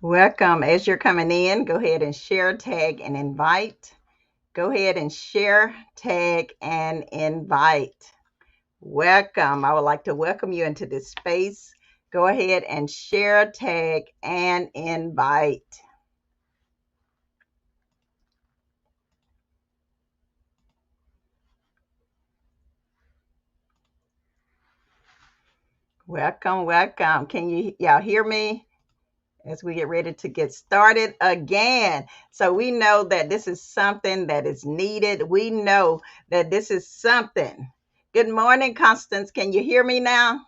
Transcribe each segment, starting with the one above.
Welcome. As you're coming in, go ahead and share, tag, and invite. Go ahead and share, tag, and invite. Welcome. I would like to welcome you into this space. Go ahead and share, tag, and invite. Welcome, welcome. Can y'all hear me as we get ready to get started again? So we know that this is something that is needed. We know that this is something. Good morning, Constance. Can you hear me now?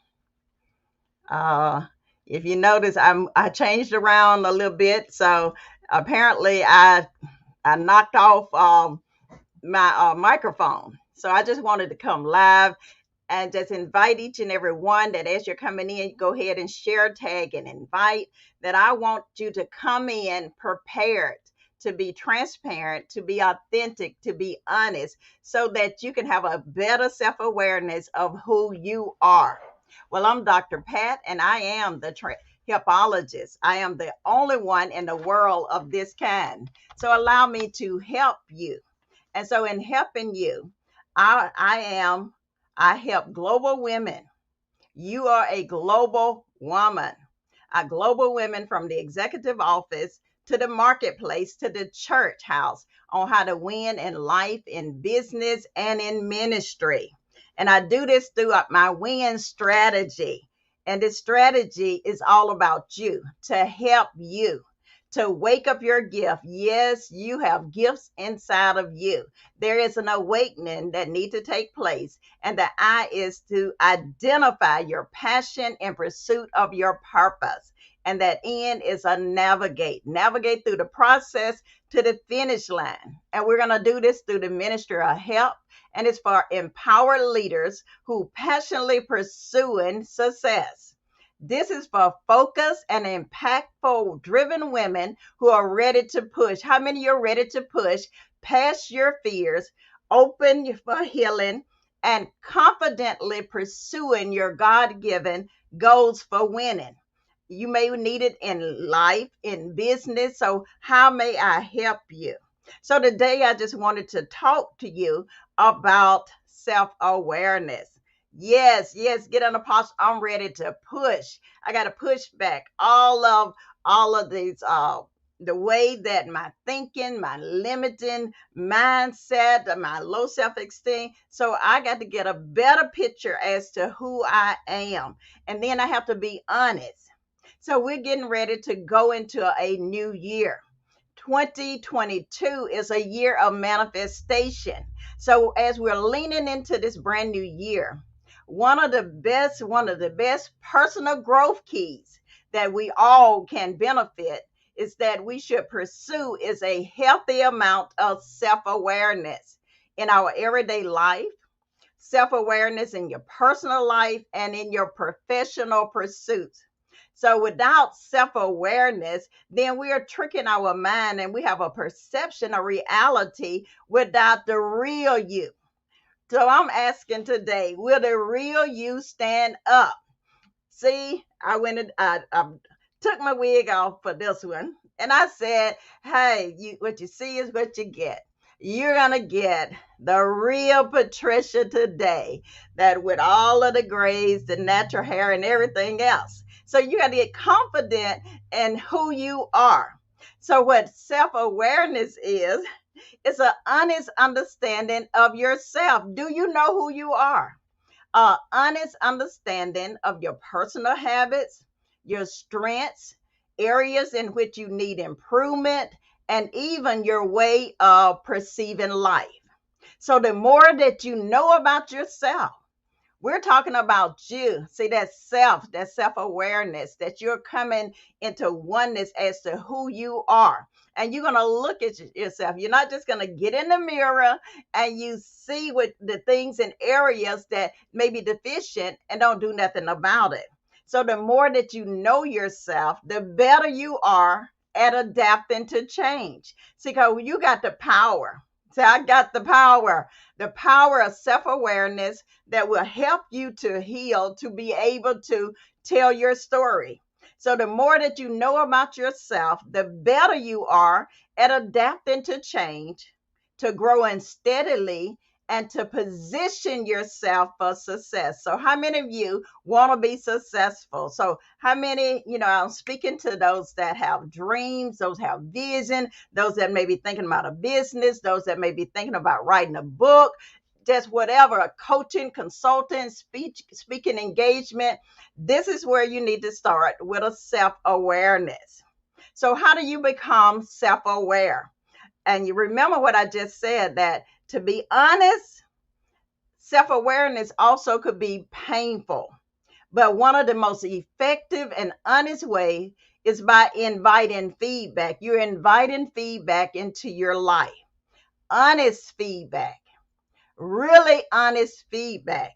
Uh, if you notice, I changed around a little bit. So apparently I knocked off my microphone. So I just wanted to come live and just invite each and every one that as you're coming in, go ahead and share, tag, and invite. That I want you to come in prepared, to be transparent, to be authentic, to be honest, so that you can have a better self awareness of who you are. Well, I'm Dr. Pat, and I am the helpologist. I am the only one in the world of this kind. So allow me to help you. And so in helping you, I help global women. You are a global woman, a global women from the executive office to the marketplace to the church house on how to win in life, in business, and in ministry. And I do this through my win strategy. And this strategy is all about you, to help you to wake up your gift. Yes, you have gifts inside of you. There is an awakening that needs to take place. And the I is to identify your passion in pursuit of your purpose. And that N is a navigate through the process to the finish line. And we're going to do this through the ministry of help. And it's for empowered leaders who passionately pursuing success. This is for focused and impactful driven women who are ready to push. How many are ready to push past your fears, open for healing, and confidently pursuing your God given goals for winning? You may need it in life, in business. So, how may I help you? So, today I just wanted to talk to you about self awareness. Yes, yes, get on the posture. I'm ready to push. I got to push back all of these the way that my thinking, my limiting mindset, my low self-esteem. So I got to get a better picture as to who I am. And then I have to be honest. So we're getting ready to go into a new year. 2022 is a year of manifestation. So as we're leaning into this brand new year, one of the best personal growth keys that we all can benefit is that we should pursue is a healthy amount of self-awareness in our everyday life, self-awareness in your personal life, and in your professional pursuits. So without self-awareness, then we are tricking our mind and we have a perception of reality without the real you. So I'm asking today, will the real you stand up? See, I took my wig off for this one, and I said, "Hey, what you see is what you get. You're gonna get the real Patricia today, that with all of the grays, the natural hair, and everything else." So you got to get confident in who you are. So what self awareness is? It's an honest understanding of yourself. Do you know who you are? Honest understanding of your personal habits, your strengths, areas in which you need improvement, and even your way of perceiving life. So, the more that you know about yourself, we're talking about you. See, that self awareness, that you're coming into oneness as to who you are. And you're going to look at yourself. You're not just going to get in the mirror and you see what the things and areas that may be deficient and don't do nothing about it. So the more that you know yourself, the better you are at adapting to change. See, because you got the power. See, I got the power of self awareness that will help you to heal, to be able to tell your story. So the more that you know about yourself, the better you are at adapting to change, to growing steadily, and to position yourself for success. So how many of you want to be successful? So how many, I'm speaking to those that have dreams, those have vision, those that may be thinking about a business, those that may be thinking about writing a book, just whatever, a coaching, consulting, speaking engagement. This is where you need to start with a self-awareness. So how do you become self-aware? And you remember what I just said, that to be honest, self-awareness also could be painful. But one of the most effective and honest way is by inviting feedback. You're inviting feedback into your life. Honest feedback, really honest feedback.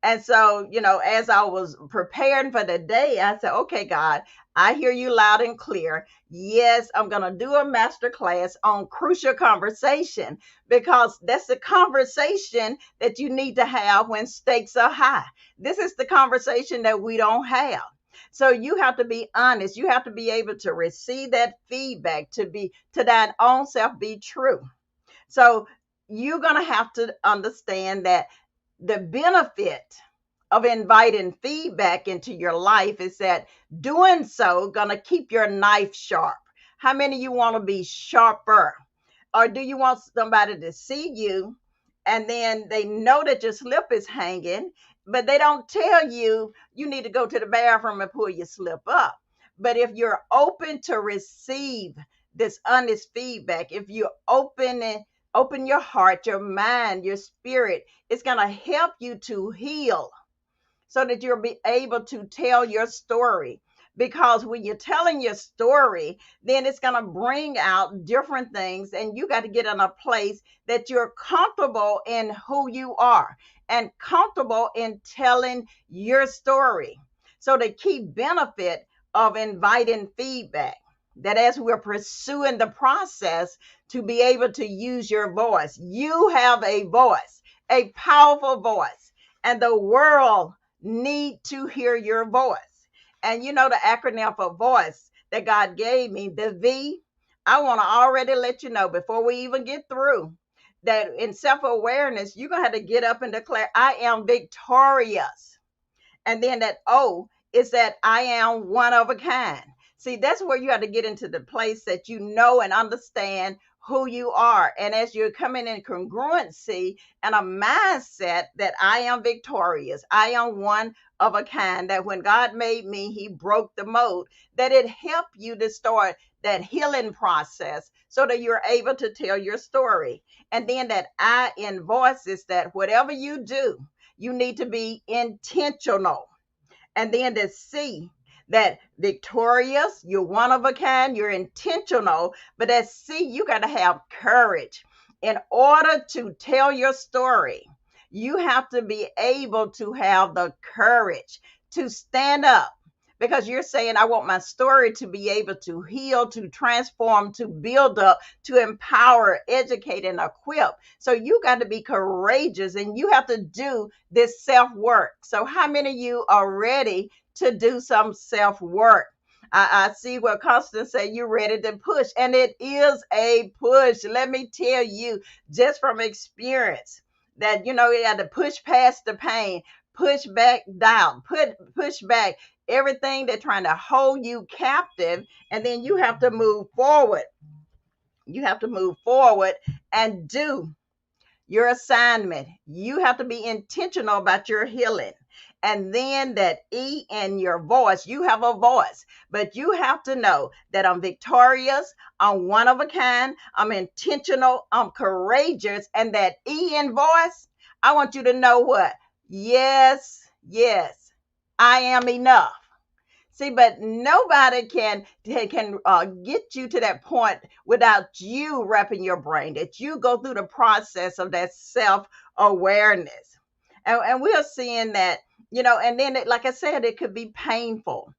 And so, as I was preparing for the day, I said, okay, God, I hear you loud and clear. Yes, I'm going to do a master class on crucial conversation, because that's the conversation that you need to have when stakes are high. This is the conversation that we don't have. So you have to be honest. You have to be able to receive that feedback, to thine own self be true. So you're going to have to understand that the benefit of inviting feedback into your life is that doing so going to keep your knife sharp. How many of you want to be sharper? Or do you want somebody to see you and then they know that your slip is hanging, but they don't tell you you need to go to the bathroom and pull your slip up? But if you're open to receive this honest feedback, if you're open your heart, your mind, your spirit, it's going to help you to heal so that you'll be able to tell your story. Because when you're telling your story, then it's going to bring out different things, and you got to get in a place that you're comfortable in who you are and comfortable in telling your story. So the key benefit of inviting feedback, that as we're pursuing the process, to be able to use your voice. You have a voice, a powerful voice, and the world need to hear your voice. And the acronym for voice that God gave me, the V, I want to already let you know before we even get through that in self-awareness, you're going to have to get up and declare, I am victorious. And then that O is that I am one of a kind. See, that's where you have to get into the place that you know and understand who you are. And as you're coming in congruency and a mindset that I am victorious, I am one of a kind, that when God made me, he broke the mold, that it helped you to start that healing process so that you're able to tell your story. And then that I in voice is that whatever you do, you need to be intentional. And then to C, that victorious, you're one of a kind, you're intentional, but at C, you got to have courage. In order to tell your story, you have to be able to have the courage to stand up, because you're saying, I want my story to be able to heal, to transform, to build up, to empower, educate, and equip. So you got to be courageous, and you have to do this self-work. So how many of you are ready to do some self-work? I see what Constance said, you're ready to push, and it is a push. Let me tell you, just from experience, that you had to push past the pain, push back down, push back everything that's trying to hold you captive, and then you have to move forward. You have to move forward and do your assignment. You have to be intentional about your healing. And then that E in your voice, you have a voice, but you have to know that I'm victorious, I'm one of a kind, I'm intentional, I'm courageous. And that E in voice, I want you to know what? Yes, yes, I am enough. See, but nobody can get you to that point without you wrapping your brain, that you go through the process of that self-awareness. And we are seeing that, and then, like I said, it could be painful.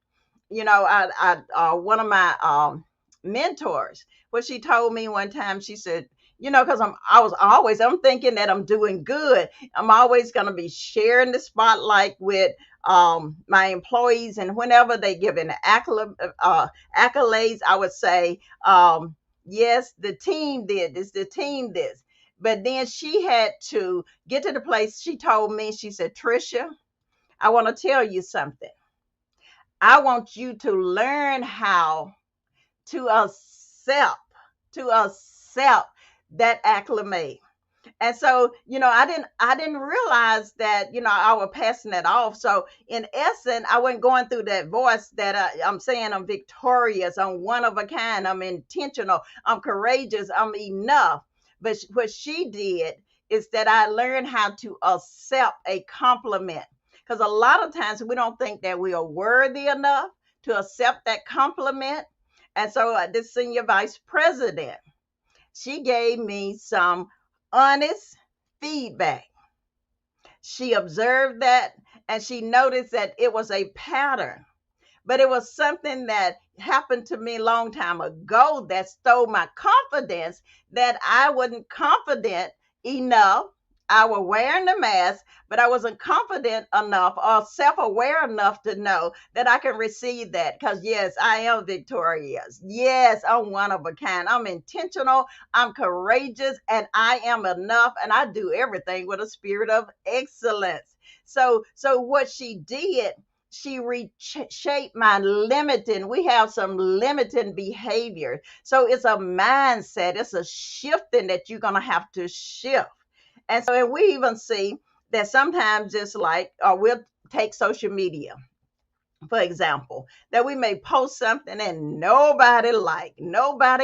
One of my mentors, what she told me one time, she said, because I'm thinking that I'm doing good. I'm always going to be sharing the spotlight with my employees, and whenever they give an accolades, I would say, yes, the team did this, the team this. But then she had to get to the place. She told me, she said, Trisha, I want to tell you something. I want you to learn how to accept, to accept that acclimate. And so, I didn't realize that, I was passing that off. So in essence, I wasn't going through that voice that I'm saying I'm victorious, I'm one of a kind, I'm intentional, I'm courageous, I'm enough. But what she did is that I learned how to accept a compliment. Because a lot of times we don't think that we are worthy enough to accept that compliment. And so this senior vice president, she gave me some honest feedback. She observed that and she noticed that it was a pattern, but it was something that happened to me a long time ago that stole my confidence, that I wasn't confident enough. I was wearing the mask, but I wasn't confident enough or self-aware enough to know that I can receive that. Because yes, I am victorious. Yes, I'm one of a kind. I'm intentional, I'm courageous, and I am enough, and I do everything with a spirit of excellence. So what she did, she reshaped my limiting. We have some limiting behavior. So it's a mindset, it's a shifting that you're going to have to shift. And we even see that sometimes it's like, we'll take social media, for example, that we may post something and nobody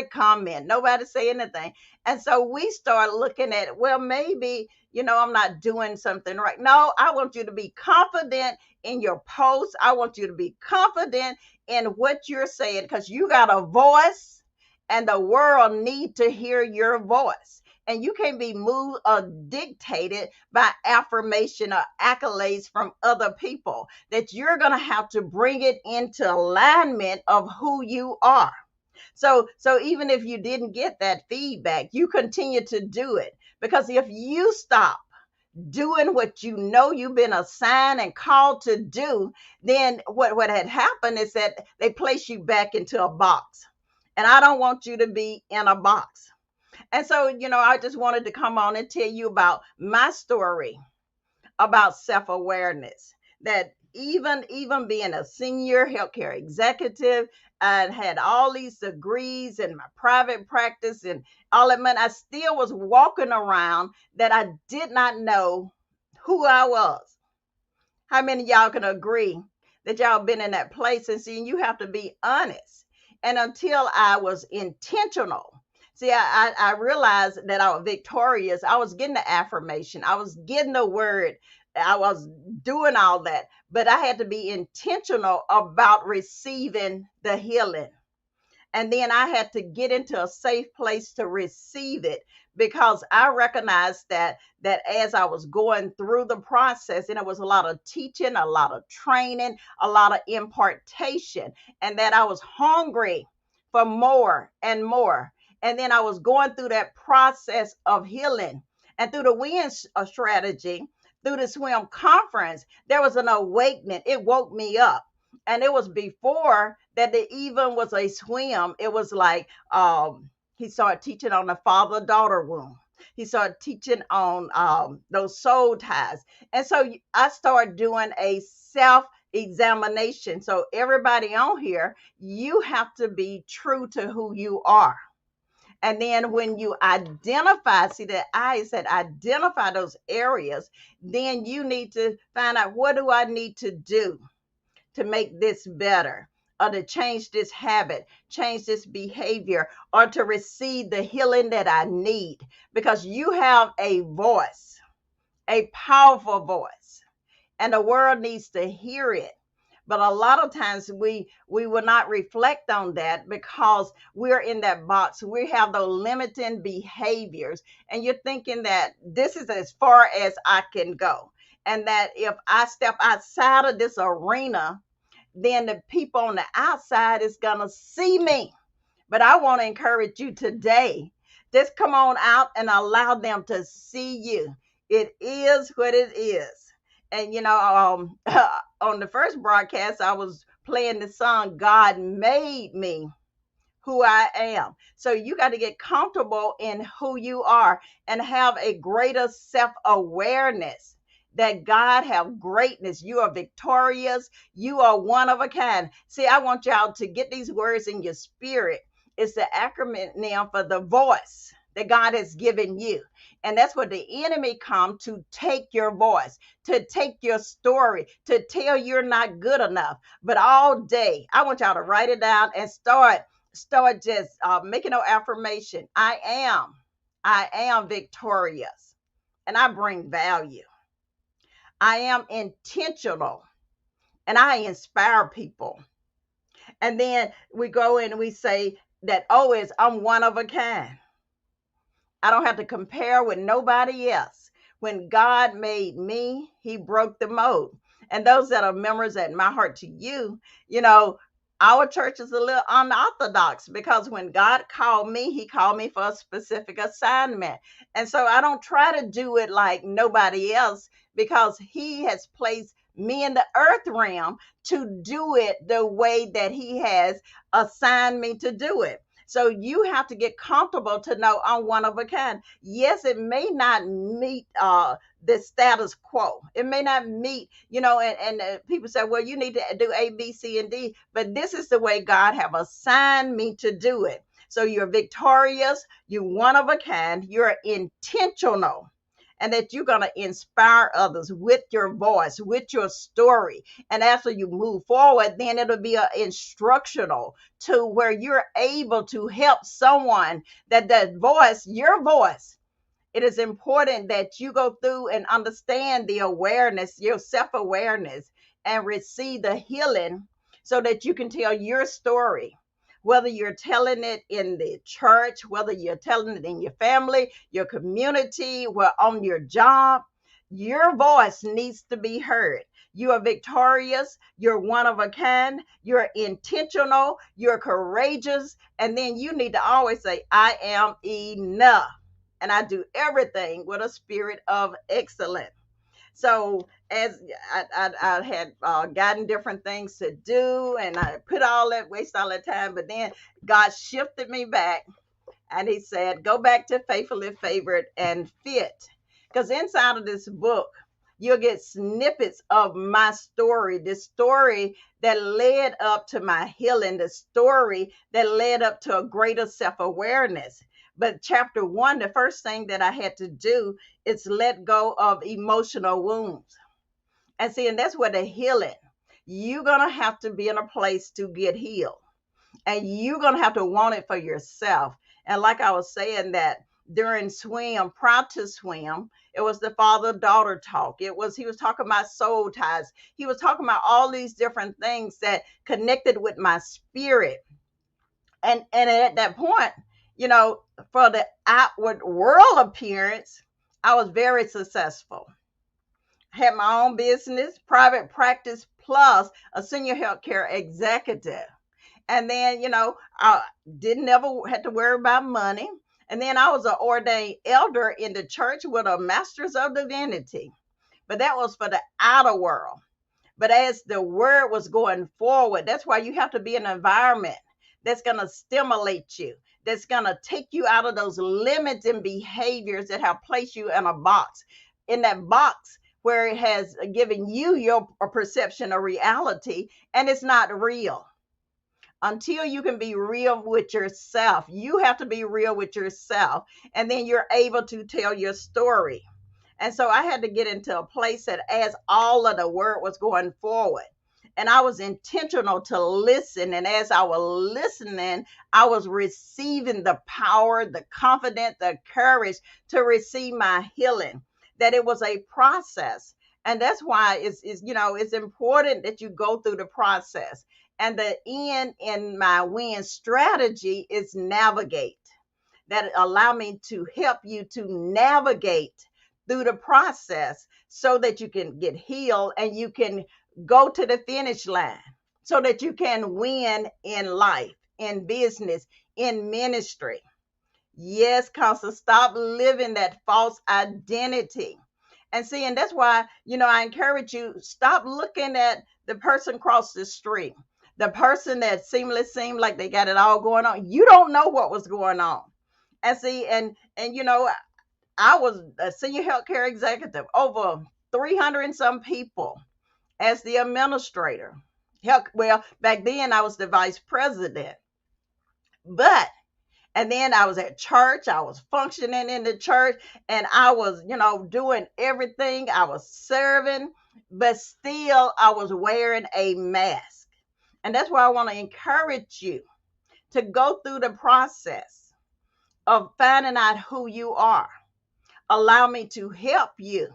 comment, nobody say anything. And so we start looking at, well, maybe, I'm not doing something right. No, I want you to be confident in your post. I want you to be confident in what you're saying, because you got a voice and the world need to hear your voice. And you can't be moved or dictated by affirmation or accolades from other people, that you're going to have to bring it into alignment of who you are. So even if you didn't get that feedback, you continue to do it, because if you stop doing what you know you've been assigned and called to do, then what had happened is that they place you back into a box. And I don't want you to be in a box. And so, I just wanted to come on and tell you about my story about self-awareness, that even being a senior healthcare executive and had all these degrees in my private practice and all that, man, I still was walking around that I did not know who I was. How many of y'all can agree that y'all been in that place? And see, you have to be honest. And until I was intentional, see, I realized that I was victorious. I was getting the affirmation, I was getting the word, I was doing all that, but I had to be intentional about receiving the healing. And then I had to get into a safe place to receive it, because I recognized that as I was going through the process, and it was a lot of teaching, a lot of training, a lot of impartation, and that I was hungry for more and more. And then I was going through that process of healing, and through the win strategy, through the swim conference, there was an awakening. It woke me up. And it was before that it even was a swim. It was like, he started teaching on the father-daughter wound. He started teaching on those soul ties. And so I started doing a self-examination. So everybody on here, you have to be true to who you are. And then when you identify, see that I said identify those areas, then you need to find out, what do I need to do to make this better, or to change this habit, change this behavior, or to receive the healing that I need. Because you have a voice, a powerful voice, and the world needs to hear it. But a lot of times we will not reflect on that, because we're in that box. We have those limiting behaviors, and you're thinking that this is as far as I can go, and that if I step outside of this arena, then the people on the outside is going to see me. But I want to encourage you today Just come on out and allow them to see you. It is what it is. And on the first broadcast, I was playing the song "God Made Me Who I Am." So you got to get comfortable in who you are and have a greater self-awareness that God have greatness. You are victorious. You are one of a kind. See, I want y'all to get these words in your spirit. It's the acronym for the voice that God has given you. And that's what the enemy come to take your voice, to take your story, to tell you're not good enough. But all day, I want y'all to write it down and start just making no affirmation. I am victorious, and I bring value. I am intentional, and I inspire people. And then we go in and we say that, oh, is I'm one of a kind. I don't have to compare with nobody else. When God made me, he broke the mold. And those that are members at My Heart to You, you know, our church is a little unorthodox because when God called me, he called me for a specific assignment. And so I don't try to do it like nobody else because he has placed me in the earth realm to do it the way that he has assigned me to do it. So you have to get comfortable to know I'm one of a kind. Yes, it may not meet the status quo. It may not meet, and people say, well, you need to do A, B, C, and D. But this is the way God have assigned me to do it. So you're victorious. You're one of a kind. You're intentional. And that you're going to inspire others with your voice, with your story. And after you move forward, then it'll be instructional to where you're able to help someone that voice, your voice. It is important that you go through and understand the awareness, your self-awareness, and receive the healing so that you can tell your story. Whether you're telling it in the church, whether you're telling it in your family, your community, or on your job, your voice needs to be heard. You are victorious. You're one of a kind. You're intentional. You're courageous. And then you need to always say, I am enough. And I do everything with a spirit of excellence. So as I had gotten different things to do, and I waste all that time, but then God shifted me back, and he said, go back to faithfully favored and fit. Because inside of this book, you'll get snippets of my story, the story that led up to my healing, the story that led up to a greater self-awareness. But chapter 1, the first thing that I had to do is let go of emotional wounds. And that's where the healing, you're going to have to be in a place to get healed. And you're going to have to want it for yourself. And like I was saying, that during prior to swim, it was the father-daughter talk. He was talking about soul ties. He was talking about all these different things that connected with my spirit. And at that point, for the outward world appearance, I was very successful. Had my own business, private practice, plus a senior healthcare executive. And then, I didn't ever had to worry about money. And then I was an ordained elder in the church with a master's of divinity. But that was for the outer world. But as the word was going forward, that's why you have to be in an environment that's going to stimulate you, that's going to take you out of those limiting behaviors that have placed you in a box. In that box where it has given you your perception of reality, and it's not real. Until you can be real with yourself, you have to be real with yourself, and then you're able to tell your story. And so I had to get into a place that as all of the word was going forward, and I was intentional to listen. And as I was listening, I was receiving the power, the confidence, the courage to receive my healing, that it was a process. And that's why it's important that you go through the process. And the end in my win strategy is navigate. That allow me to help you to navigate through the process so that you can get healed and you can go to the finish line so that you can win in life, in business, in ministry. Yes, Constance, stop living that false identity. And see, and that's why, I encourage you, stop looking at the person across the street, the person that seemed like they got it all going on. You don't know what was going on. And see, and I was a senior healthcare executive, over 300 and some people as the administrator. Well, back then I was the vice president. But and then I was at church, I was functioning in the church, and I was, doing everything. I was serving, but still I was wearing a mask. And that's why I want to encourage you to go through the process of finding out who you are. Allow me to help you.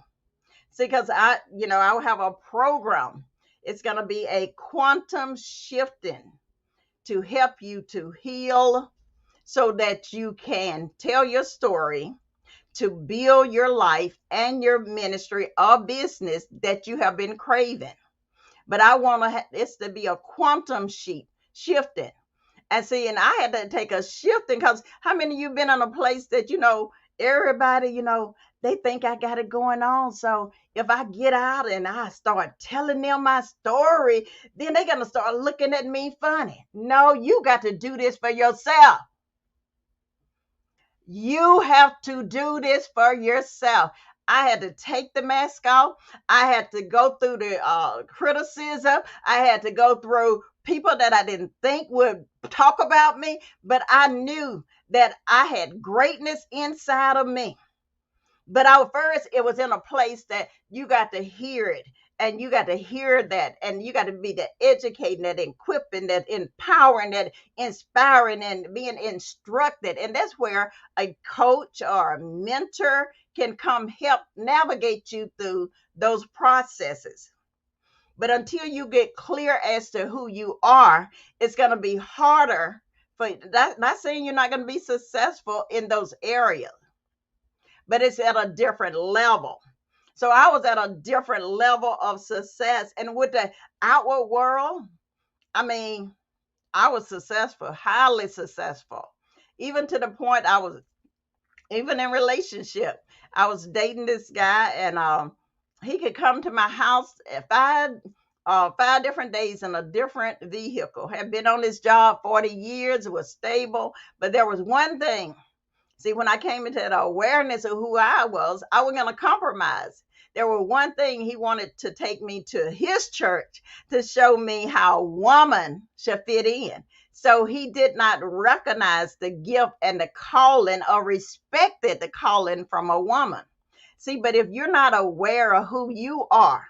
See, because I will have a program. It's going to be a quantum shifting to help you to heal so that you can tell your story, to build your life and your ministry or business that you have been craving. But I want this to be a quantum shifting. And see, and I had to take a shifting, because how many of you been in a place that, everybody, they think I got it going on. So if I get out and I start telling them my story, then they're going to start looking at me funny. No, you got to do this for yourself. You have to do this for yourself. I had to take the mask off. I had to go through the criticism. I had to go through people that I didn't think would talk about me, but I knew that I had greatness inside of me. But first, it was in a place that you got to hear it, and you got to hear that, and you got to be the educating, that equipping, that empowering, that inspiring, and being instructed. And that's where a coach or a mentor can come help navigate you through those processes. But until you get clear as to who you are, it's going to be harder for that. Not saying you're not going to be successful in those areas, but it's at a different level. So I was at a different level of success. And with the outward world, I mean, I was successful, highly successful, even to the point I was even in relationship. I was dating this guy, and he could come to my house at five different days in a different vehicle. Had been on this job 40 years, was stable, but there was one thing. See, when I came into the awareness of who I wasn't going to compromise. There was one thing: he wanted to take me to his church to show me how a woman should fit in. So he did not recognize the gift and the calling, or respected the calling from a woman. See, but if you're not aware of who you are,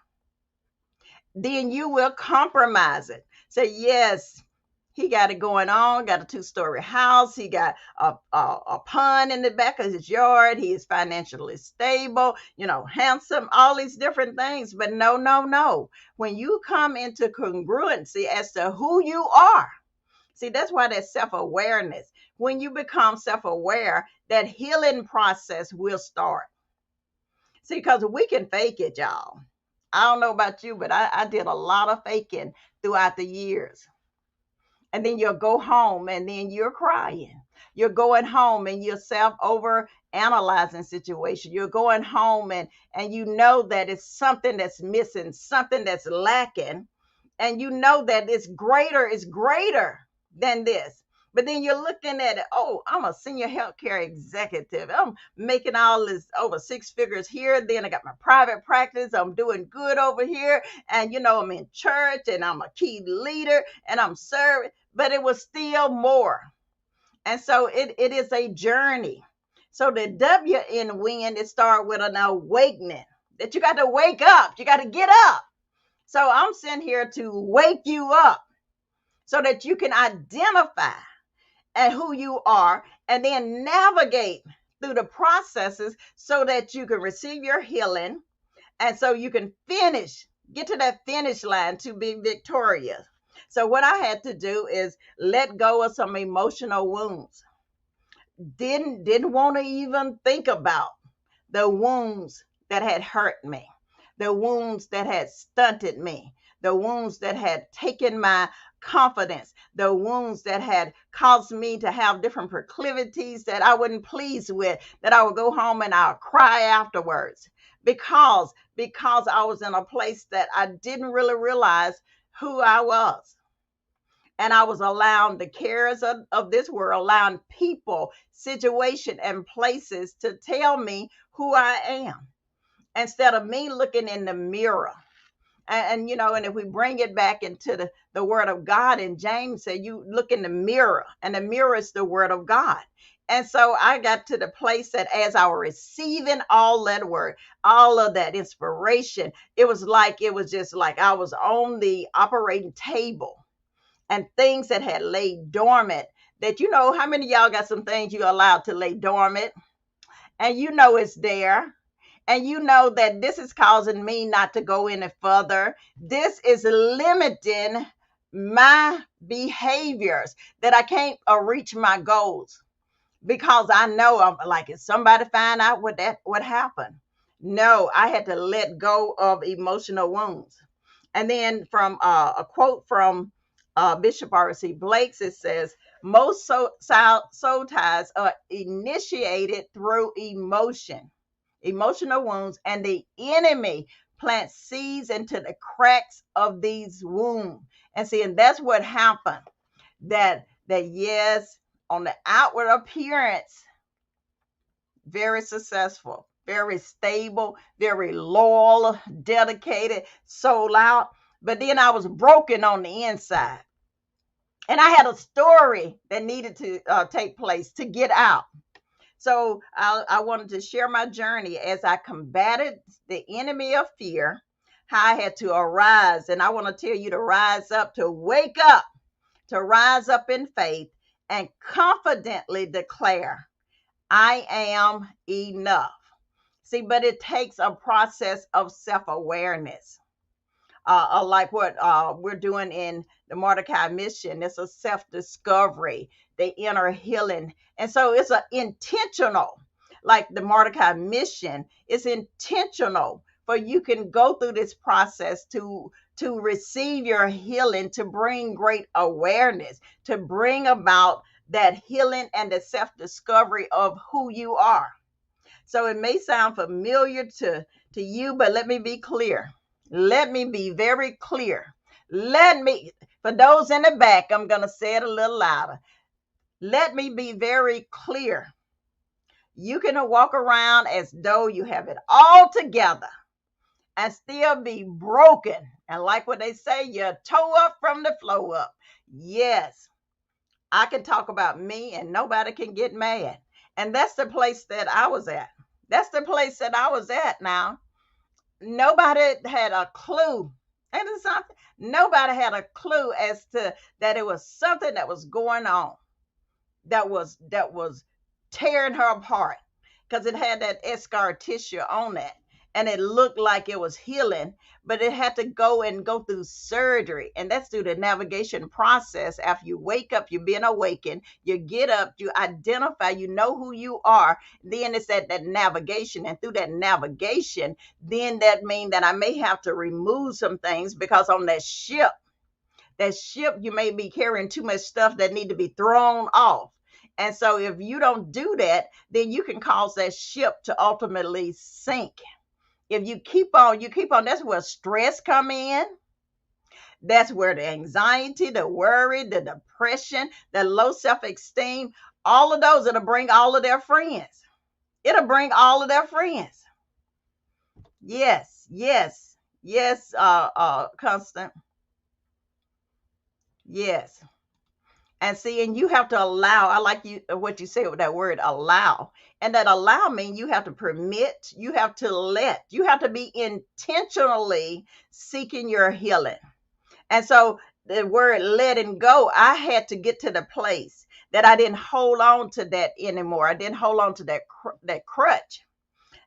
then you will compromise it. Say, yes, he got it going on, got a 2-story house. He got a pond in the back of his yard. He is financially stable, handsome, all these different things. But no, no, no. When you come into congruency as to who you are, see, that's why that self-awareness. When you become self-aware, that healing process will start. See, because we can fake it, y'all. I don't know about you, but I did a lot of faking throughout the years. And then you'll go home and then you're crying. You're going home and you're self over analyzing situation. You're going home and you know that it's something that's missing, something that's lacking. And you know that it's greater than this. But then you're looking at it, oh, I'm a senior healthcare executive. I'm making all this over 6 figures here. Then I got my private practice. I'm doing good over here. And, I'm in church and I'm a key leader and I'm serving. But it was still more. And so it is a journey. So the W in win, it starts with an awakening, that you got to wake up. You got to get up. So I'm sent here to wake you up so that you can identify at who you are and then navigate through the processes so that you can receive your healing, and so you can get to that finish line to be victorious. So what I had to do is let go of some emotional wounds. Didn't want to even think about the wounds that had hurt me, the wounds that had stunted me, the wounds that had taken my confidence, the wounds that had caused me to have different proclivities that I wasn't pleased with, that I would go home and I'll cry afterwards because I was in a place that I didn't really realize who I was. And I was allowing the cares of this world, allowing people, situation, and places to tell me who I am instead of me looking in the mirror. And if we bring it back into the word of God, and James said, you look in the mirror, and the mirror is the word of God. And so I got to the place that as I was receiving all that word, all of that inspiration, it was just like I was on the operating table, and things that had laid dormant, that, how many of y'all got some things you allowed to lay dormant, and it's there, and that this is causing me not to go any further. This is limiting my behaviors, that I can't reach my goals, because I know I'm like, if somebody find out what happened. No, I had to let go of emotional wounds. And then from a quote from Bishop R.C. Blake's, it says, most soul ties are initiated through emotional wounds, and the enemy plants seeds into the cracks of these wounds. And that's what happened. That yes, on the outward appearance, very successful, very stable, very loyal, dedicated, sold out. But then I was broken on the inside. And I had a story that needed to take place to get out. So I wanted to share my journey as I combated the enemy of fear, how I had to arise. And I want to tell you to rise up, to wake up, to rise up in faith and confidently declare, I am enough. See, but it takes a process of self-awareness. Like what we're doing in the Mordecai mission. It's a self-discovery, the inner healing. And so it's an intentional, like the Mordecai mission, it's intentional for you can go through this process to receive your healing, to bring great awareness, to bring about that healing and the self-discovery of who you are. So it may sound familiar to you, but let me be clear. Let me be very clear. For those in the back, I'm going to say it a little louder. Let me be very clear. You can walk around as though you have it all together and still be broken. And like what they say, you're toe up from the flow up. Yes, I can talk about me and nobody can get mad. And that's the place that I was at. That's the place that I was at now. Nobody had a clue. And it's something, nobody had a clue as to that it was something that was going on that was tearing her apart, because it had that scar tissue on it, and it looked like it was healing, but it had to go through surgery. And that's through the navigation process. After you wake up, you're being awakened, you get up, you identify, you know who you are. Then it's that navigation. And through that navigation, then that means that I may have to remove some things, because on that ship, you may be carrying too much stuff that need to be thrown off. And so if you don't do that, then you can cause that ship to ultimately sink. If you keep on, that's where stress come in. That's where the anxiety, the worry, the depression, the low self-esteem, all of those, it'll bring all of their friends. It'll bring all of their friends. Yes, Constant. Yes. And see, and you have to allow, I like what you said with that word, allow. And that allow means you have to permit, you have to be intentionally seeking your healing. And so the word letting go, I had to get to the place that I didn't hold on to that anymore. I didn't hold on to that crutch.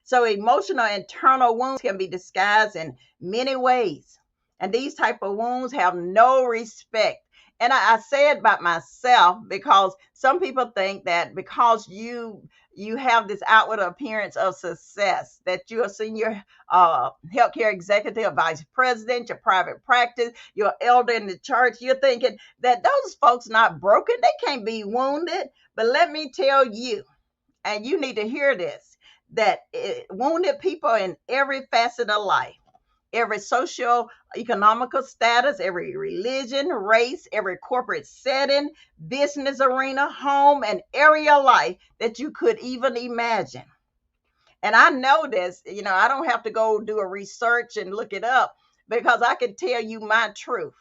So emotional internal wounds can be disguised in many ways. And these type of wounds have no respect. And I say it about myself, because some people think that because you you have this outward appearance of success, that you're a senior healthcare executive, vice president, your private practice, you're elder in the church. You're thinking that those folks not broken, they can't be wounded. But let me tell you, and you need to hear this, that wounded people in every facet of life, every social, economical status, every religion, race, every corporate setting, business arena, home, and area of life that you could even imagine. And I know this, I don't have to go do a research and look it up, because I can tell you my truth.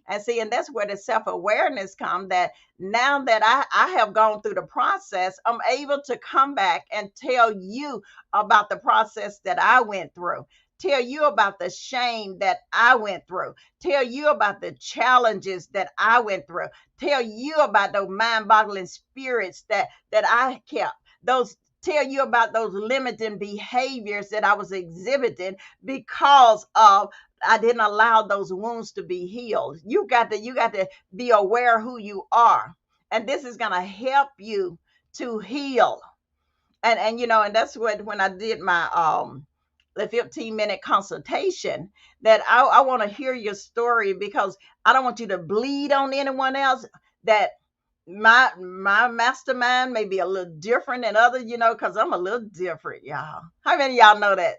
And see, and that's where the self-awareness comes, that now that I have gone through the process, I'm able to come back and tell you about the process that I went through, tell you about the shame that I went through, tell you about the challenges that I went through, tell you about those mind-boggling spirits that I kept, those tell you about those limiting behaviors that I was exhibiting because of I didn't allow those wounds to be healed. You got to be aware who you are. And this is going to help you to heal. And that's what, when I did my the 15-minute consultation, that I want to hear your story, because I don't want you to bleed on anyone else. That my mastermind may be a little different than others, because I'm a little different, y'all. How many of y'all know that?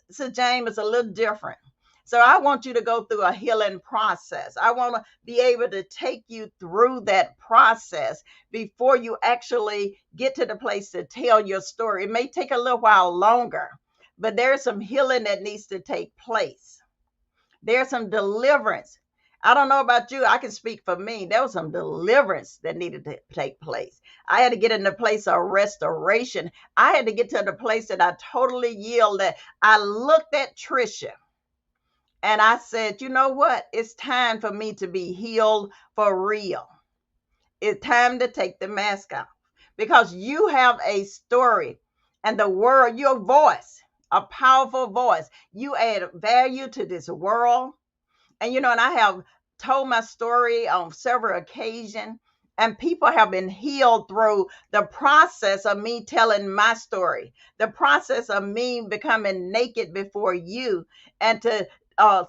So James is a little different. So I want you to go through a healing process. I want to be able to take you through that process before you actually get to the place to tell your story. It may take a little while longer, but there's some healing that needs to take place. There's some deliverance. I don't know about you. I can speak for me. There was some deliverance that needed to take place. I had to get in the place of restoration. I had to get to the place that I totally yielded. I looked at Trisha and I said, you know what? It's time for me to be healed for real. It's time to take the mask off, because you have a story, and the world, your voice, a powerful voice. You add value to this world. And I have told my story on several occasions, and people have been healed through the process of me telling my story, the process of me becoming naked before you, and to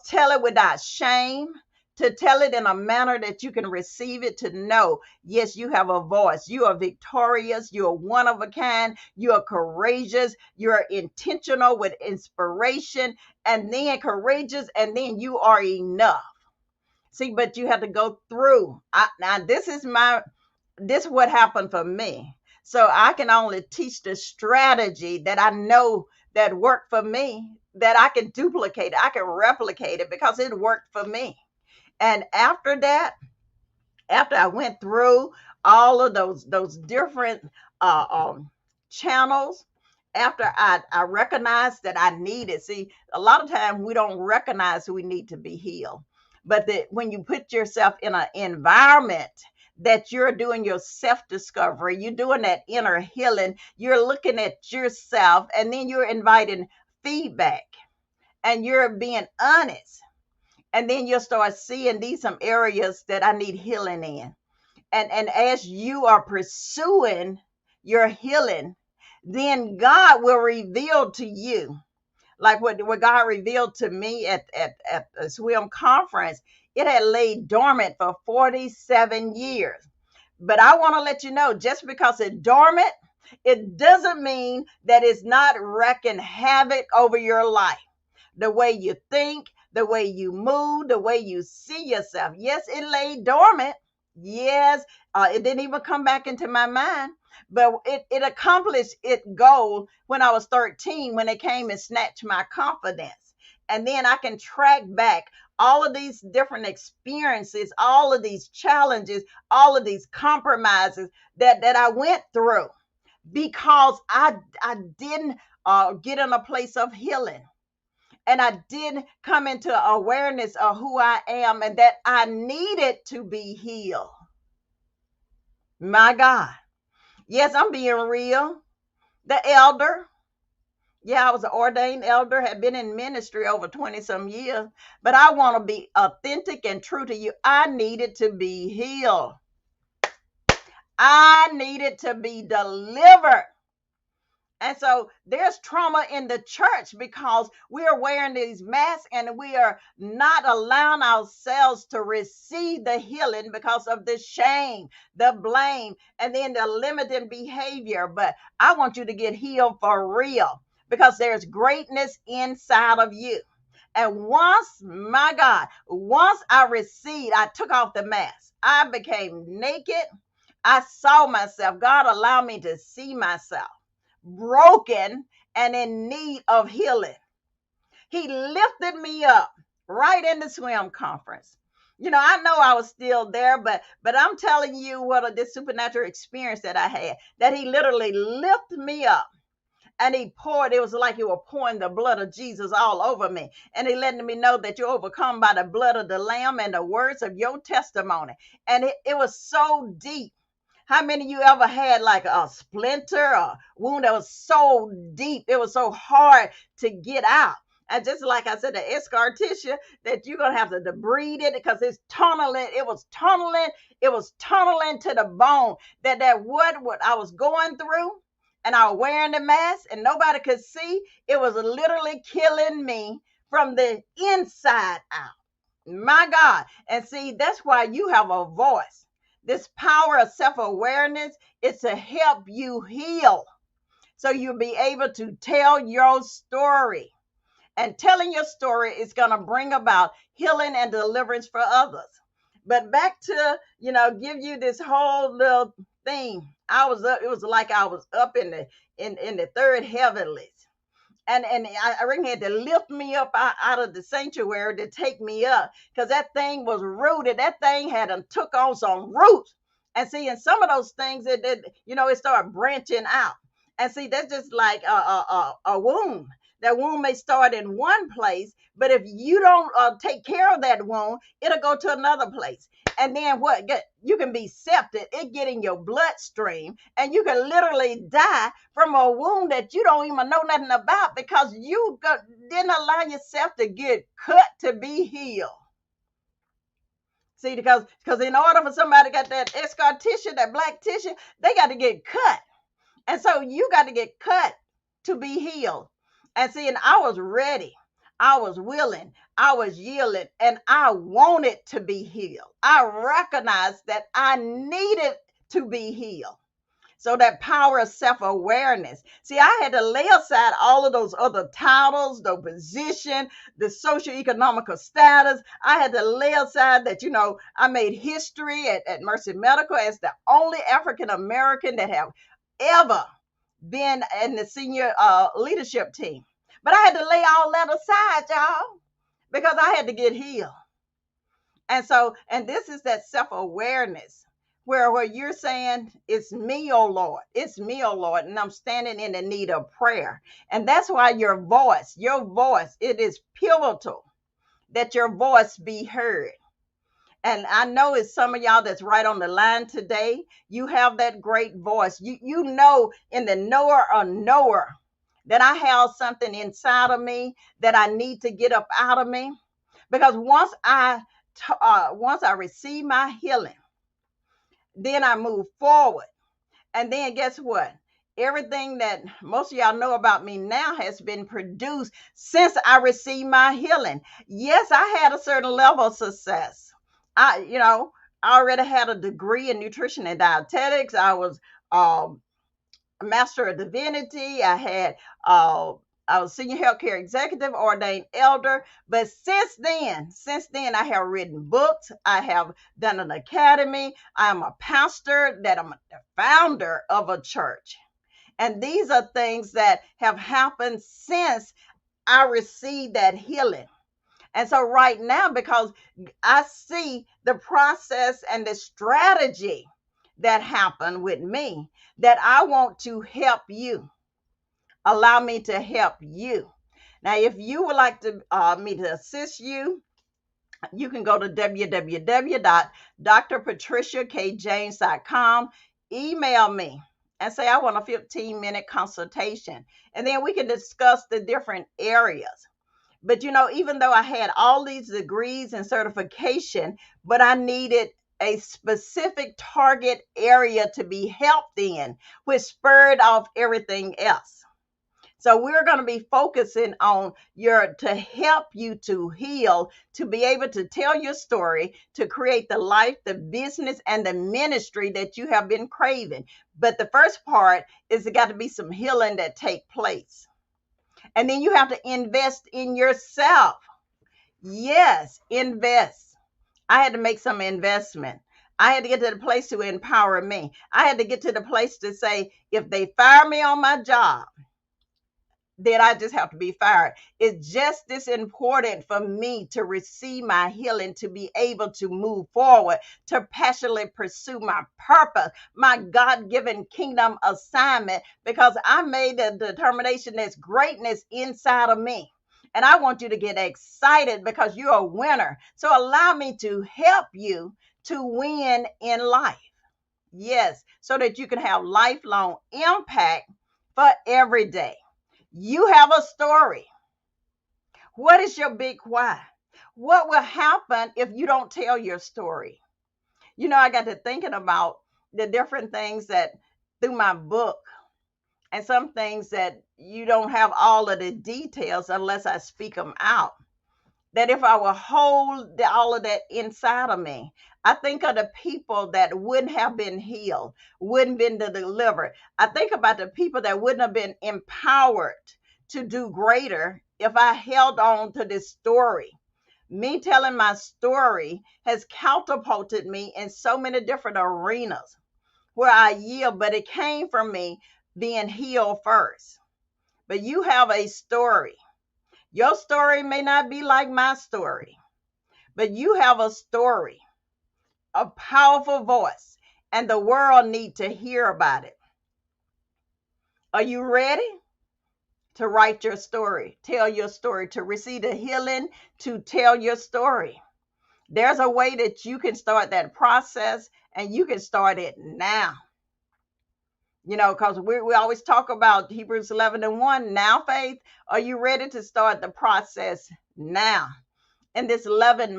tell it without shame, to tell it in a manner that you can receive it, to know, yes, you have a voice. You are victorious. You are one of a kind. You are courageous. You're intentional with inspiration, and then courageous, and then you are enough. See, but you have to go through. Now, this is what happened for me. So I can only teach the strategy that I know that worked for me, that I can duplicate it. I can replicate it, because it worked for me. And after that, after I went through all of those different channels, after I recognized that I needed, see, a lot of times we don't recognize we need to be healed. But when you put yourself in an environment that you're doing your self-discovery, you're doing that inner healing, you're looking at yourself, and then you're inviting feedback, and you're being honest. And then you'll start seeing these some areas that I need healing in. And as you are pursuing your healing, then God will reveal to you, like what God revealed to me at the swim conference. It had laid dormant for 47 years. But I want to let you know, just because it's dormant, it doesn't mean that it's not wreaking havoc over your life. The way you think, the way you move, the way you see yourself. Yes, it lay dormant. Yes, it didn't even come back into my mind, but it accomplished its goal when I was 13, when it came and snatched my confidence. And then I can track back all of these different experiences, all of these challenges, all of these compromises that I went through, because I didn't get in a place of healing. And I did come into awareness of who I am, and that I needed to be healed. My God. Yes, I'm being real. The elder. Yeah, I was an ordained elder, had been in ministry over 20 some years, but I want to be authentic and true to you. I needed to be healed. I needed to be delivered. And so there's trauma in the church because we are wearing these masks and we are not allowing ourselves to receive the healing because of the shame, the blame, and then the limiting behavior. But I want you to get healed for real because there's greatness inside of you. And my God, once I took off the mask, I became naked. I saw myself. God allowed me to see myself broken and in need of healing. He lifted me up right in the swim conference. I know I was still there, but I'm telling you what this supernatural experience that I had, that he literally lifted me up. And it was like he was pouring the blood of Jesus all over me. And he letting me know that you're overcome by the blood of the Lamb and the words of your testimony. And it was so deep. How many of you ever had like a splinter or wound that was so deep, it was so hard to get out? And just like I said, the scar tissue, that you're going to have to debride it because it's tunneling. It was tunneling to the bone. That what I was going through, and I was wearing the mask and nobody could see, it was literally killing me from the inside out. My God. And see, that's why you have a voice. This power of self-awareness is to help you heal. So you'll be able to tell your story. And telling your story is going to bring about healing and deliverance for others. But back to, give you this whole little thing. It was like I was up in the third heavenlies. And I reckon he had to lift me up out of the sanctuary to take me up because that thing was rooted. That thing took on some roots. And see, in some of those things, it started branching out. And see, that's just like a wound. That wound may start in one place, but if you don't take care of that wound, it'll go to another place. And then you can be septic, it get in your bloodstream, and you can literally die from a wound that you don't even know nothing about because you didn't allow yourself to get cut to be healed. See, because in order for somebody to get that scar tissue, that black tissue, they got to get cut. And so you got to get cut to be healed. And see, and I was ready. I was willing. I was yielding. And I wanted to be healed. I recognized that I needed to be healed. So that power of self-awareness. See, I had to lay aside all of those other titles, the position, the socioeconomical status. I had to lay aside that, I made history at Mercy Medical as the only African-American that have ever been in the senior leadership team. But I had to lay all that aside, y'all, because I had to get healed. And this is that self-awareness where you're saying, it's me, oh Lord, and I'm standing in the need of prayer. And that's why your voice, it is pivotal that your voice be heard. And I know it's some of y'all that's right on the line today. You have that great voice. You know in the knower or knower that I have something inside of me that I need to get up out of me. Because once I receive my healing, then I move forward. And then guess what? Everything that most of y'all know about me now has been produced since I received my healing. Yes, I had a certain level of success. I already had a degree in nutrition and dietetics. I was a master of divinity. I was senior healthcare executive, ordained elder. But since then, I have written books. I have done an academy. I'm a pastor. I'm the founder of a church. And these are things that have happened since I received that healing. And so right now, because I see the process and the strategy that happened with me, that I want to help you. Allow me to help you. Now, if you would like me to assist you, you can go to www.drpatriciakjames.com, email me and say, I want a 15-minute consultation. And then we can discuss the different areas. But, even though I had all these degrees and certification, but I needed a specific target area to be helped in, which spurred off everything else. So we're going to be focusing on to help you to heal, to be able to tell your story, to create the life, the business, and the ministry that you have been craving. But the first part is there got to be some healing that take place. And then you have to invest in yourself. Yes, invest. I had to make some investment. I had to get to the place to empower me. I had to get to the place to say, if they fire me on my job, then I just have to be fired. It's just this important for me to receive my healing, to be able to move forward, to passionately pursue my purpose, my God-given kingdom assignment, because I made a determination there's greatness inside of me. And I want you to get excited because you're a winner. So allow me to help you to win in life. Yes, so that you can have lifelong impact for every day. You have a story. What is your big why? What will happen if you don't tell your story? You know, I got to thinking about the different things that through my book, and some things that you don't have all of the details unless I speak them out. That if I will hold all of that inside of me, I think of the people that wouldn't have been healed, wouldn't been delivered. I think about the people that wouldn't have been empowered to do greater if I held on to this story. Me telling my story has catapulted me in so many different arenas where I yield, but it came from me being healed first. But you have a story. Your story may not be like my story, but you have a story, a powerful voice, and the world need to hear about it. Are you ready to write your story, tell your story, to receive the healing, to tell your story? There's a way that you can start that process, and you can start it now. You know, because we always talk about Hebrews 11:1. Now, faith, are you ready to start the process now? In this 11th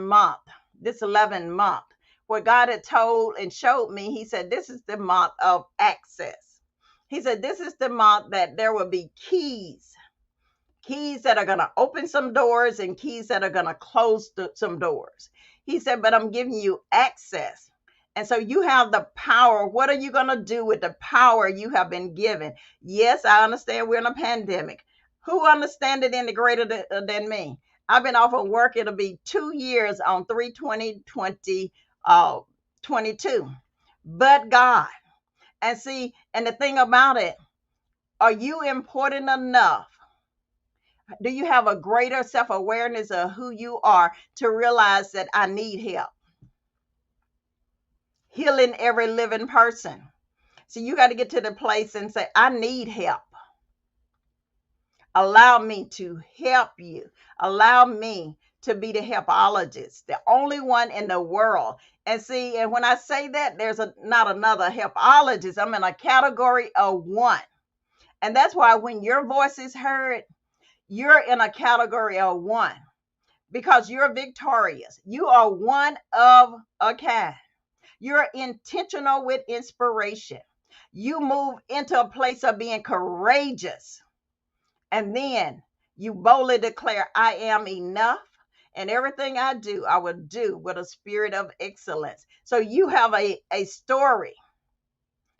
month, where God had told and showed me, he said, this is the month of access. He said, this is the month that there will be keys that are going to open some doors and keys that are going to close some doors. He said, but I'm giving you access. And so you have the power. What are you going to do with the power you have been given? Yes, I understand we're in a pandemic. Who understands it any greater than me? I've been off of work. It'll be 2 years on 3/20/22. But God. And see, and the thing about it, are you important enough? Do you have a greater self-awareness of who you are to realize that I need help? Healing every living person. So you got to get to the place and say, I need help. Allow me to help you. Allow me to be the helpologist, the only one in the world. And see, and when I say that, there's not another helpologist. I'm in a category of one. And that's why when your voice is heard, you're in a category of one because you're victorious. You are one of a kind. You're intentional with inspiration. You move into a place of being courageous. And then you boldly declare, I am enough. And everything I do, I will do with a spirit of excellence. So you have a story.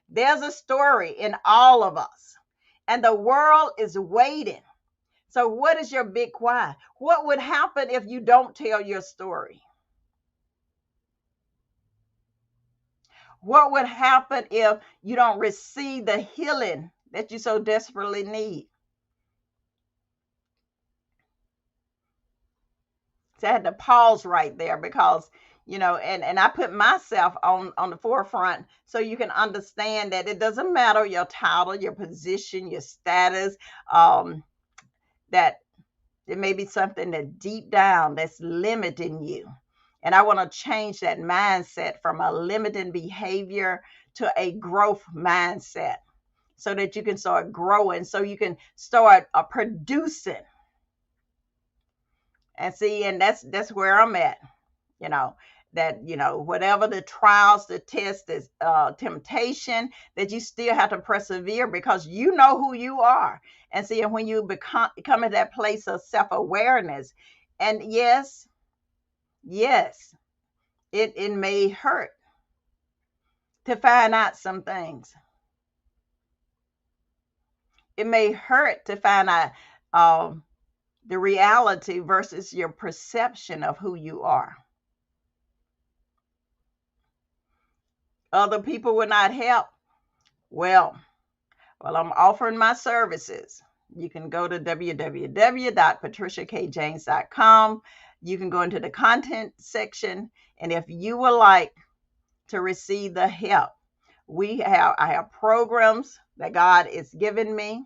There's a story in all of us. And the world is waiting. So what is your big why? What would happen if you don't tell your story? What would happen if you don't receive the healing that you so desperately need? So I had to pause right there because, you know, and I put myself on the forefront so you can understand that it doesn't matter your title, your position, your status, that it may be something that deep down that's limiting you. And I want to change that mindset from a limiting behavior to a growth mindset so that you can start growing, so you can start producing. And see, and that's where I'm at, you know. that, whatever the trials, the test, is temptation, that you still have to persevere because you know who you are. And see, when you come at that place of self-awareness, and yes, it may hurt to find out some things. It may hurt to find out the reality versus your perception of who you are. Other people will not help. Well, I'm offering my services. You can go to www.patriciakjames.com. You can go into the content section. And if you would like to receive the help, I have programs that God is giving me.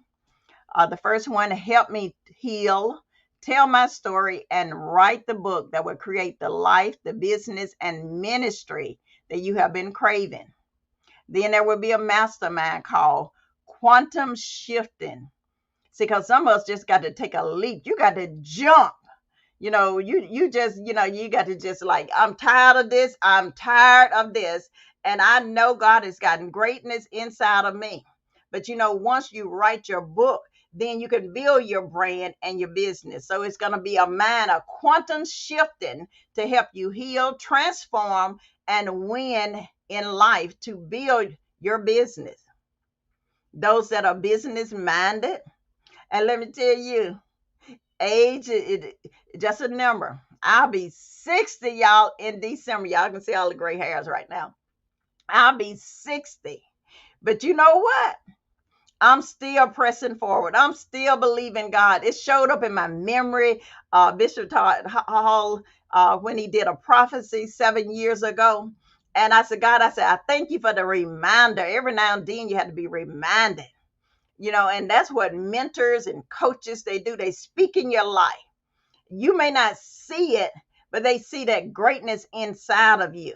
The first one, Help Me Heal, Tell My Story, and Write the Book that will create the life, the business, and ministry that you have been craving. Then there will be a mastermind called Quantum Shifting. See, because some of us just got to take a leap. You got to jump. You just, you got to just like, I'm tired of this. I'm tired of this. And I know God has gotten greatness inside of me. But, once you write your book, then you can build your brand and your business. So it's going to be a mind of quantum shifting to help you heal, transform, and win in life to build your business. Those that are business minded. And let me tell you, age is just a number. I'll be 60, y'all, in December. Y'all can see all the gray hairs right now. I'll be 60. But you know what? I'm still pressing forward. I'm still believing God. It showed up in my memory. Bishop Todd Hall, when he did a prophecy 7 years ago. And I said, God, I thank you for the reminder. Every now and then you have to be reminded. And that's what mentors and coaches, they do. They speak in your life. You may not see it, but they see that greatness inside of you.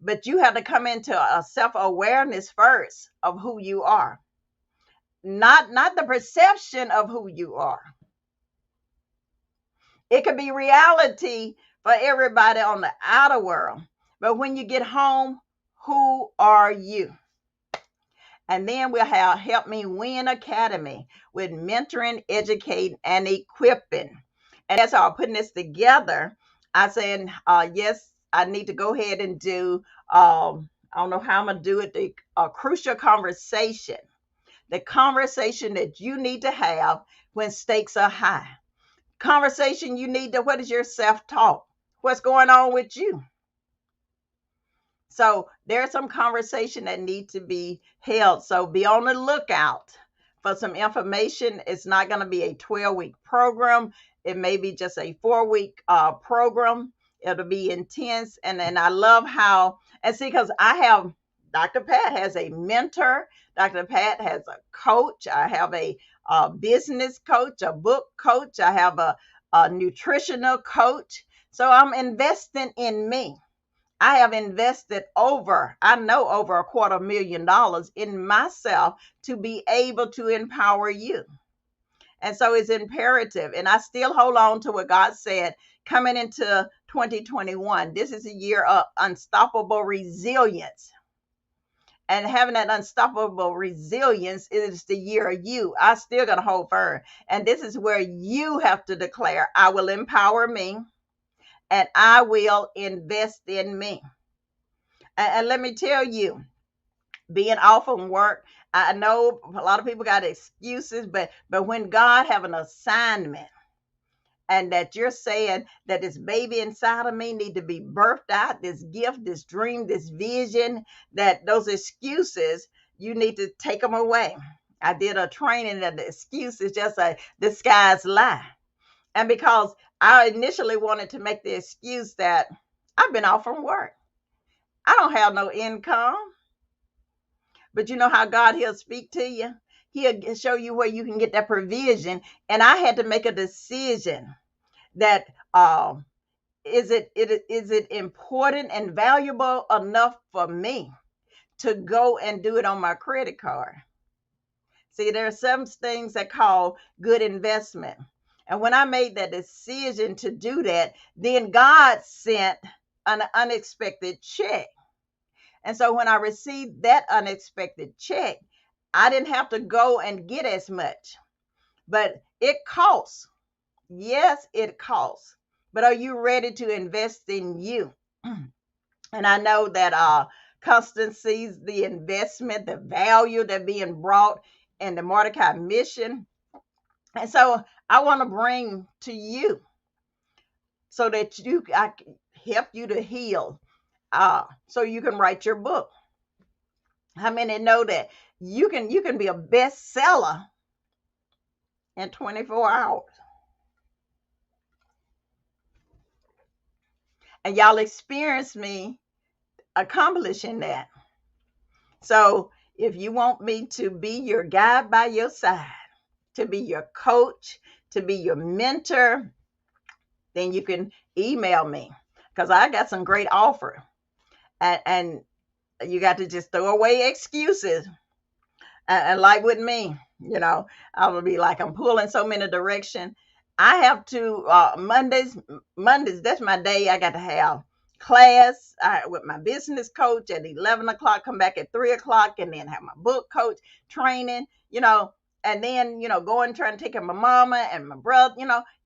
But you have to come into a self-awareness first of who you are. Not the perception of who you are. It could be reality for everybody on the outer world. But when you get home, who are you? And then we'll have Help Me Win Academy with mentoring, educating, and equipping. And as I'm putting this together, I said, yes, I need to go ahead and do, I don't know how I'm going to do it, the crucial conversation. The conversation that you need to have when stakes are high. Conversation you need to, what is your self-talk? What's going on with you? So there's some conversation that need to be held. So be on the lookout for some information. It's not going to be a 12-week program. It may be just a 4-week program. It'll be intense. And then I love how, and see, because Dr. Pat has a mentor. Dr. Pat has a coach. I have a business coach, a book coach. I have a nutritional coach. So I'm investing in me. I have invested over $250,000 in myself to be able to empower you. And so it's imperative. And I still hold on to what God said coming into 2021. This is a year of unstoppable resilience. And having that unstoppable resilience is the year of you. I still got to hold firm. And this is where you have to declare, I will empower me and I will invest in me. And let me tell you, being off from work, I know a lot of people got excuses, but when God have an assignment and that you're saying that this baby inside of me need to be birthed out, this gift, this dream, this vision, that those excuses, you need to take them away. I did a training that the excuse is just a disguised lie. And because I initially wanted to make the excuse that I've been off from work. I don't have no income. But you know how God, he'll speak to you. He'll show you where you can get that provision. And I had to make a decision that is it important and valuable enough for me to go and do it on my credit card? See, there are some things that call good investment. And when I made that decision to do that, then God sent an unexpected check. And so when I received that unexpected check, I didn't have to go and get as much, but it costs. Yes, it costs. But are you ready to invest in you? And I know that Constance sees the investment, the value that being brought in the Mordecai mission. And so I want to bring to you so that I can help you to heal, so you can write your book. How many know that you can be a bestseller in 24 hours? And y'all experienced me accomplishing that. So if you want me to be your guide by your side, to be your coach, to be your mentor, then you can email me, because I got some great offer. And you got to just throw away excuses. And like with me, I would be like, I'm pulling so many direction. I have to Mondays, that's my day. I got to have class with my business coach at 11 o'clock, come back at 3 o'clock, and then have my book coach training, and then, going, trying to take care of my mama and my brother.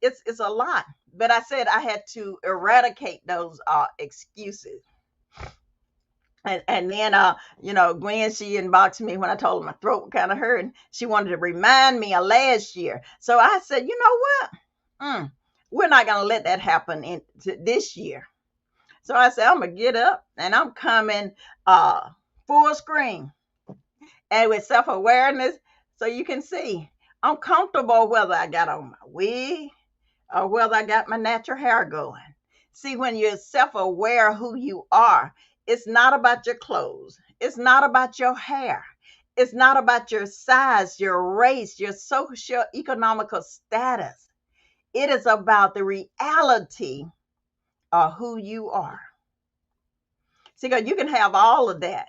It's a lot. But I said I had to eradicate those excuses. And then, Gwen, she inboxed me when I told her my throat kind of hurt. She wanted to remind me of last year. So I said, you know what? We're not going to let that happen this year. So I said, I'm going to get up and I'm coming full screen and with self-awareness. So you can see I'm comfortable whether I got on my wig or whether I got my natural hair going. See, when you're self-aware of who you are, it's not about your clothes. It's not about your hair. It's not about your size, your race, your social economical status. It is about the reality of who you are. See, because you can have all of that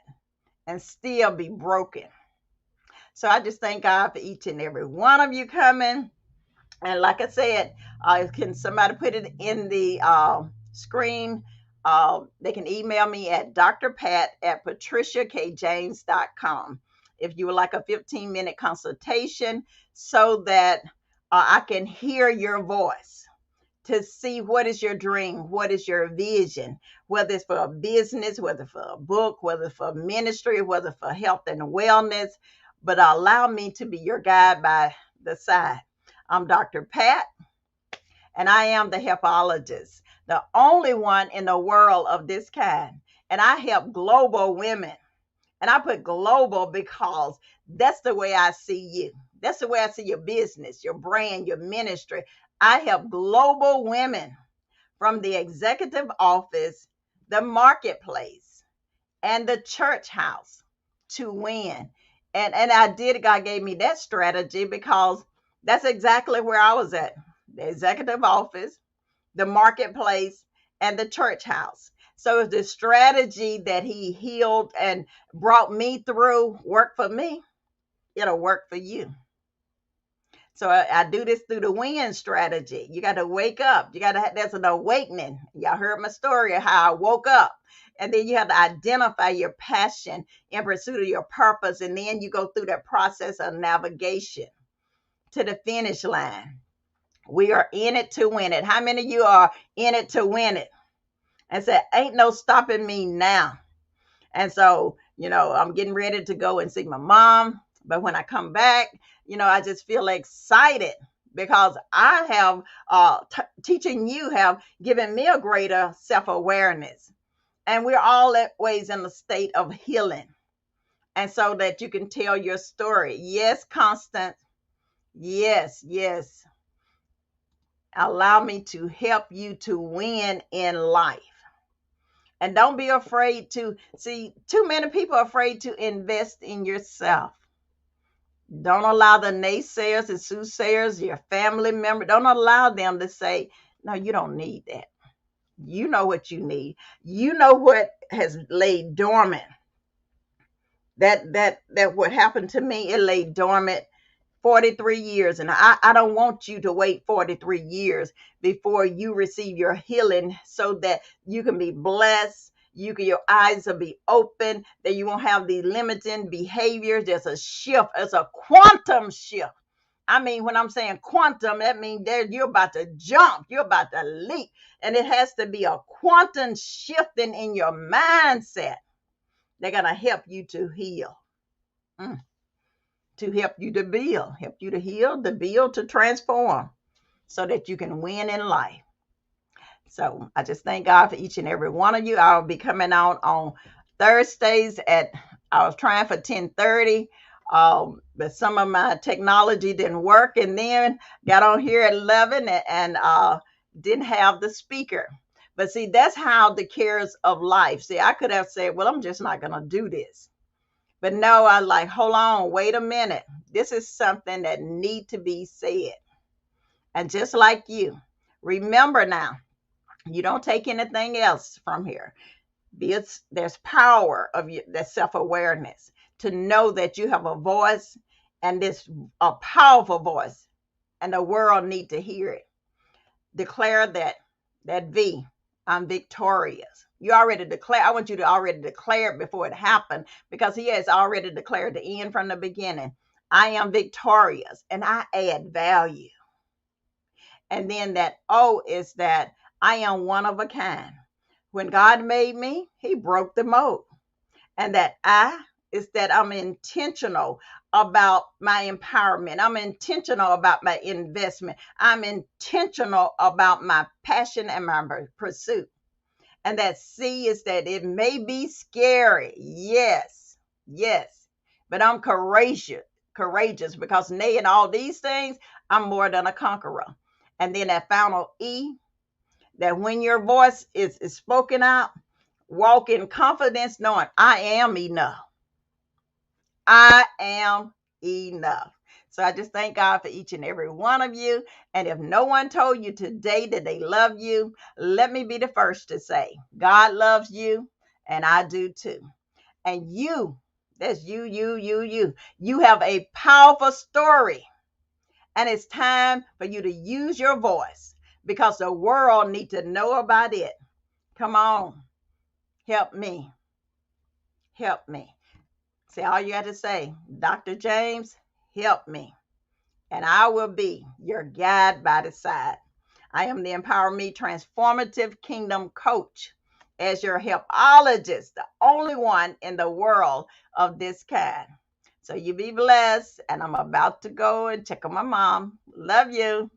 and still be broken. So I just thank God for each and every one of you coming. And like I said, can somebody put it in the screen? They can email me at drpat@patriciakjames.com if you would like a 15-minute consultation, so that I can hear your voice, to see what is your dream, what is your vision, whether it's for a business, whether for a book, whether for ministry, whether for health and wellness. But allow me to be your guide by the side. I'm Dr. Pat, and I am the helpologist, the only one in the world of this kind. And I help global women. And I put global because that's the way I see you. That's the way I see your business, your brand, your ministry. I help global women from the executive office, the marketplace, and the church house to win. And God gave me that strategy because that's exactly where I was at. The executive office, the marketplace, and the church house. So if the strategy that he healed and brought me through worked for me, it'll work for you. So I do this through the win strategy. You got to wake up. There's an awakening. Y'all heard my story of how I woke up. And then you have to identify your passion in pursuit of your purpose. And then you go through that process of navigation to the finish line. We are in it to win it. How many of you are in it to win it? And say, ain't no stopping me now. And so, I'm getting ready to go and see my mom. But when I come back, I just feel excited because I have teaching you have given me a greater self-awareness. And we're all always in a state of healing. And so that you can tell your story. Yes, Constance. Yes. Allow me to help you to win in life. And don't be afraid to see. Too many people are afraid to invest in yourself. Don't allow the naysayers and soothsayers, your family member, don't allow them to say, no, you don't need that. You know what you need. You know what has laid dormant. That what happened to me, it lay dormant 43 years. And I don't want you to wait 43 years before you receive your healing so that you can be blessed. Your eyes will be open, that you won't have the limiting behaviors. There's a shift. It's a quantum shift. I mean, when I'm saying quantum, that means that you're about to jump, you're about to leap. And it has to be a quantum shifting in your mindset. They're going to help you to heal. To help you to build, help you to heal, to build, to transform so that you can win in life. So I just thank God for each and every one of you. I'll be coming out on Thursdays I was trying for 10:30, but some of my technology didn't work, and then got on here at 11 and didn't have the speaker. But see, that's how the cares of life. See, I could have said, well, I'm just not going to do this. But no, I like, hold on, wait a minute. This is something that need to be said. And just like you, remember now, you don't take anything else from here. There's power of that self-awareness to know that you have a voice, and this a powerful voice, and the world need to hear it. Declare that I'm victorious. You already declare. I want you to already declare it before it happened, because he has already declared the end from the beginning. I am victorious and I add value. And then that O is that I am one of a kind. When God made me, he broke the mold. And that I is that I'm intentional about my empowerment. I'm intentional about my investment. I'm intentional about my passion and my pursuit. And that C is that it may be scary. Yes, yes. But I'm courageous because nay, in all these things, I'm more than a conqueror. And then that final E, that when your voice is spoken out, walk in confidence, knowing I am enough. I am enough. So I just thank God for each and every one of you. And if no one told you today that they love you, let me be the first to say, God loves you, and I do too. And that's you. You have a powerful story. And it's time for you to use your voice, because the world needs to know about it. Come on. Help me. Help me. See, all you have to say, Dr. James, help me. And I will be your guide by the side. I am the Empower Me Transformative Kingdom Coach, as your helpologist, the only one in the world of this kind. So you be blessed. And I'm about to go and check on my mom. Love you.